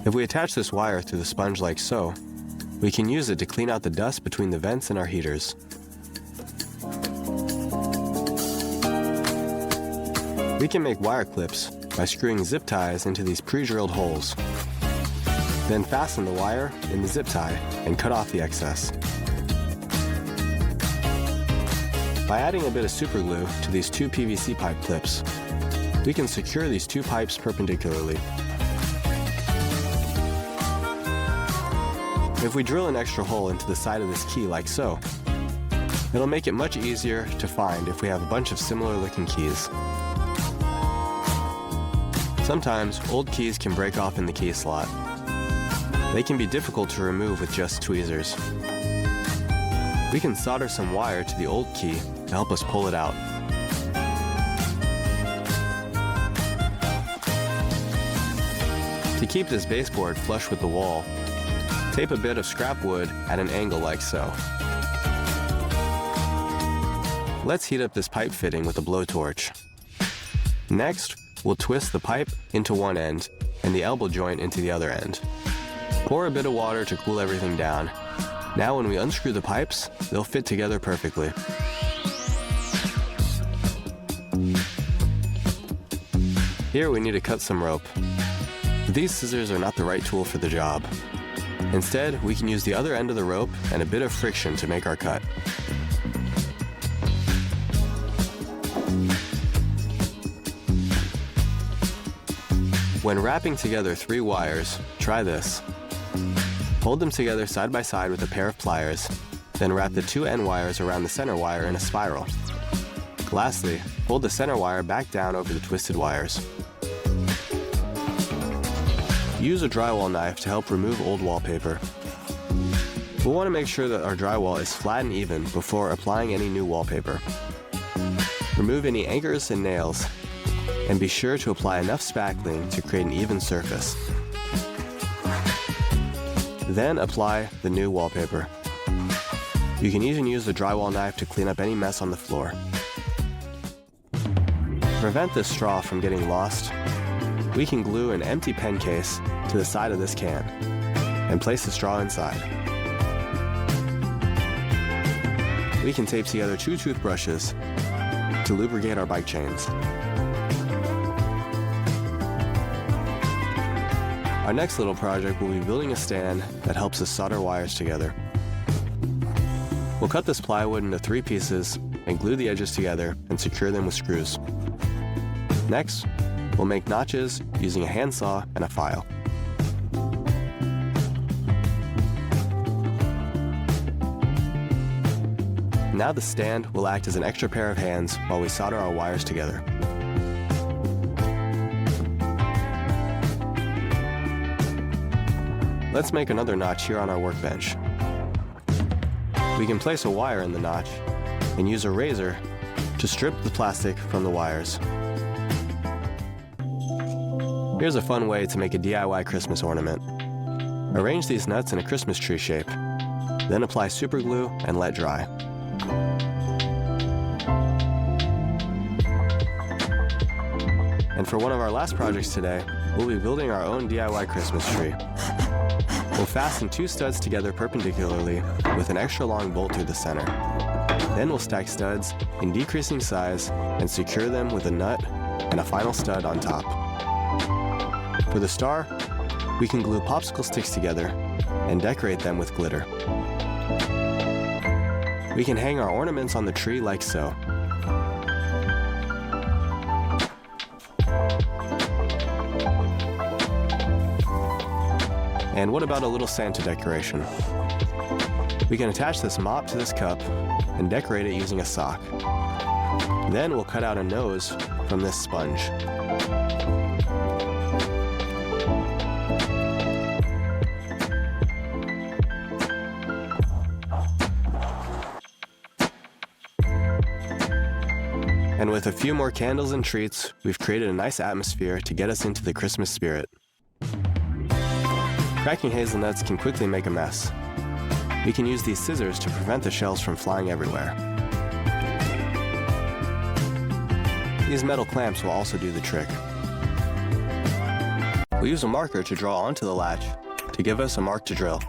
If we attach this wire through the sponge like so, we can use it to clean out the dust between the vents in our heaters. We can make wire clips by screwing zip ties into these pre-drilled holes. Then fasten the wire in the zip tie and cut off the excess. By adding a bit of super glue to these two PVC pipe clips, we can secure these two pipes perpendicularly. If we drill an extra hole into the side of this key like so, it'll make it much easier to find if we have a bunch of similar looking keys. Sometimes old keys can break off in the key slot. They can be difficult to remove with just tweezers. We can solder some wire to the old key to help us pull it out. To keep this baseboard flush with the wall, tape a bit of scrap wood at an angle like so. Let's heat up this pipe fitting with a blowtorch. Next, we'll twist the pipe into one end and the elbow joint into the other end. Pour a bit of water to cool everything down. Now when we unscrew the pipes, they'll fit together perfectly. Here we need to cut some rope. These scissors are not the right tool for the job. Instead, we can use the other end of the rope and a bit of friction to make our cut. When wrapping together 3 wires, try this. Hold them together side by side with a pair of pliers, then wrap the 2 end wires around the center wire in a spiral. Lastly, hold the center wire back down over the twisted wires. Use a drywall knife to help remove old wallpaper. We'll want to make sure that our drywall is flat and even before applying any new wallpaper. Remove any anchors and nails, and be sure to apply enough spackling to create an even surface. Then apply the new wallpaper. You can even use the drywall knife to clean up any mess on the floor. To prevent this straw from getting lost, we can glue an empty pen case to the side of this can and place the straw inside. We can tape together 2 toothbrushes to lubricate our bike chains. Our next little project will be building a stand that helps us solder wires together. We'll cut this plywood into 3 pieces and glue the edges together and secure them with screws. Next, we'll make notches using a handsaw and a file. Now the stand will act as an extra pair of hands while we solder our wires together. Let's make another notch here on our workbench. We can place a wire in the notch and use a razor to strip the plastic from the wires. Here's a fun way to make a DIY Christmas ornament. Arrange these nuts in a Christmas tree shape, then apply super glue and let dry. And for one of our last projects today, we'll be building our own DIY Christmas tree. We'll fasten 2 studs together perpendicularly with an extra long bolt through the center. Then we'll stack studs in decreasing size and secure them with a nut and a final stud on top. For the star, we can glue popsicle sticks together and decorate them with glitter. We can hang our ornaments on the tree like so. And what about a little Santa decoration? We can attach this mop to this cup and decorate it using a sock. Then we'll cut out a nose from this sponge. And with a few more candles and treats, we've created a nice atmosphere to get us into the Christmas spirit. Cracking hazelnuts can quickly make a mess. We can use these scissors to prevent the shells from flying everywhere. These metal clamps will also do the trick. We'll use a marker to draw onto the latch to give us a mark to drill.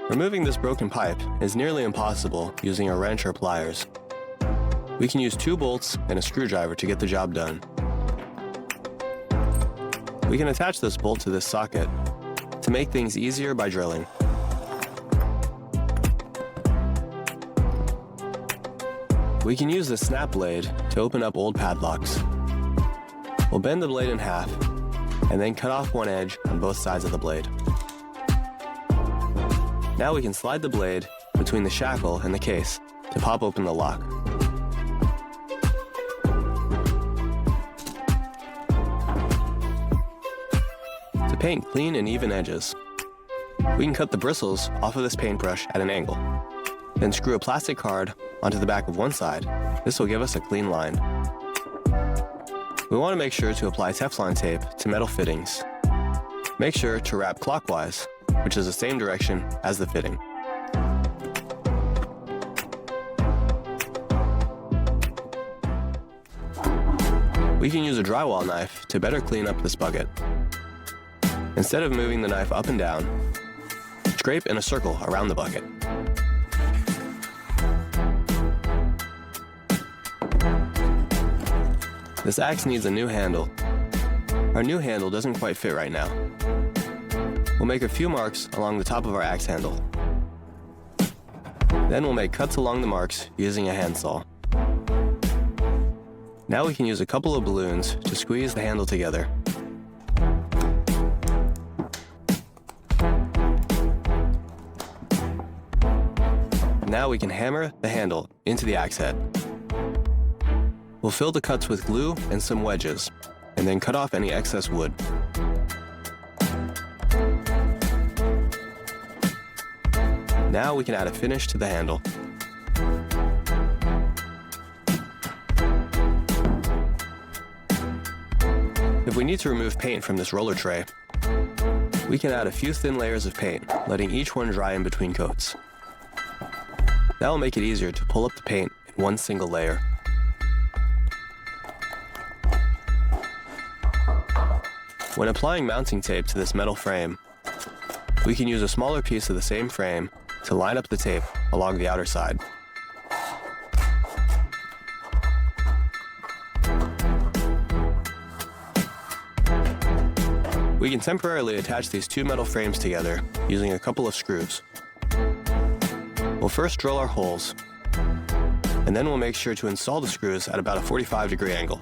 Removing this broken pipe is nearly impossible using a wrench or pliers. We can use 2 bolts and a screwdriver to get the job done. We can attach this bolt to this socket to make things easier by drilling. We can use the snap blade to open up old padlocks. We'll bend the blade in half and then cut off one edge on both sides of the blade. Now we can slide the blade between the shackle and the case to pop open the lock. To paint clean and even edges, we can cut the bristles off of this paintbrush at an angle, then screw a plastic card onto the back of one side. This will give us a clean line. We want to make sure to apply Teflon tape to metal fittings. Make sure to wrap clockwise, which is the same direction as the fitting. We can use a drywall knife to better clean up this bucket. Instead of moving the knife up and down, scrape in a circle around the bucket. This axe needs a new handle. Our new handle doesn't quite fit right now. We'll make a few marks along the top of our axe handle. Then we'll make cuts along the marks using a handsaw. Now we can use a couple of balloons to squeeze the handle together. Now we can hammer the handle into the axe head. We'll fill the cuts with glue and some wedges, and then cut off any excess wood. Now we can add a finish to the handle. If we need to remove paint from this roller tray, we can add a few thin layers of paint, letting each one dry in between coats. That will make it easier to pull up the paint in one single layer. When applying mounting tape to this metal frame, we can use a smaller piece of the same frame to line up the tape along the outer side. We can temporarily attach these 2 metal frames together using a couple of screws. We'll first drill our holes, and then we'll make sure to install the screws at about a 45-degree angle.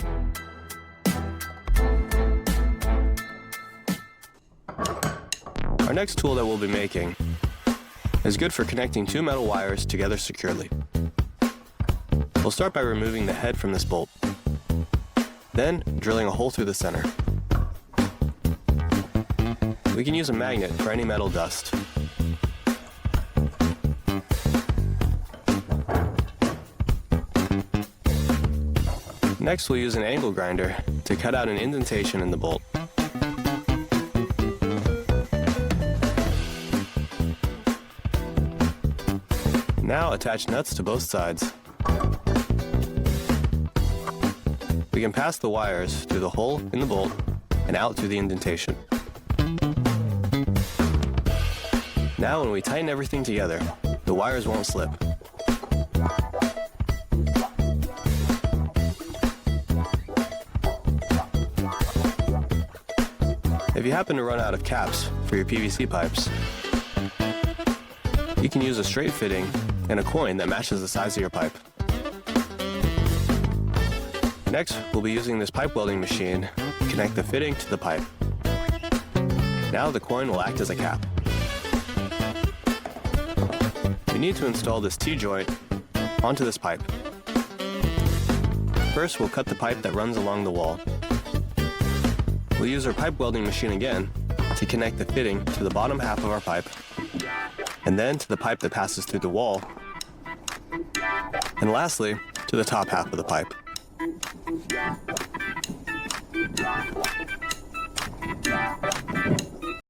Our next tool that we'll be making is good for connecting 2 metal wires together securely. We'll start by removing the head from this bolt, then drilling a hole through the center. We can use a magnet for any metal dust. Next, we'll use an angle grinder to cut out an indentation in the bolt. Now attach nuts to both sides. We can pass the wires through the hole in the bolt and out through the indentation. Now when we tighten everything together, the wires won't slip. If you happen to run out of caps for your PVC pipes, you can use a straight fitting and a coin that matches the size of your pipe. Next, we'll be using this pipe welding machine to connect the fitting to the pipe. Now the coin will act as a cap. We need to install this T-joint onto this pipe. First, we'll cut the pipe that runs along the wall. We'll use our pipe welding machine again to connect the fitting to the bottom half of our pipe, and then to the pipe that passes through the wall, and lastly, to the top half of the pipe.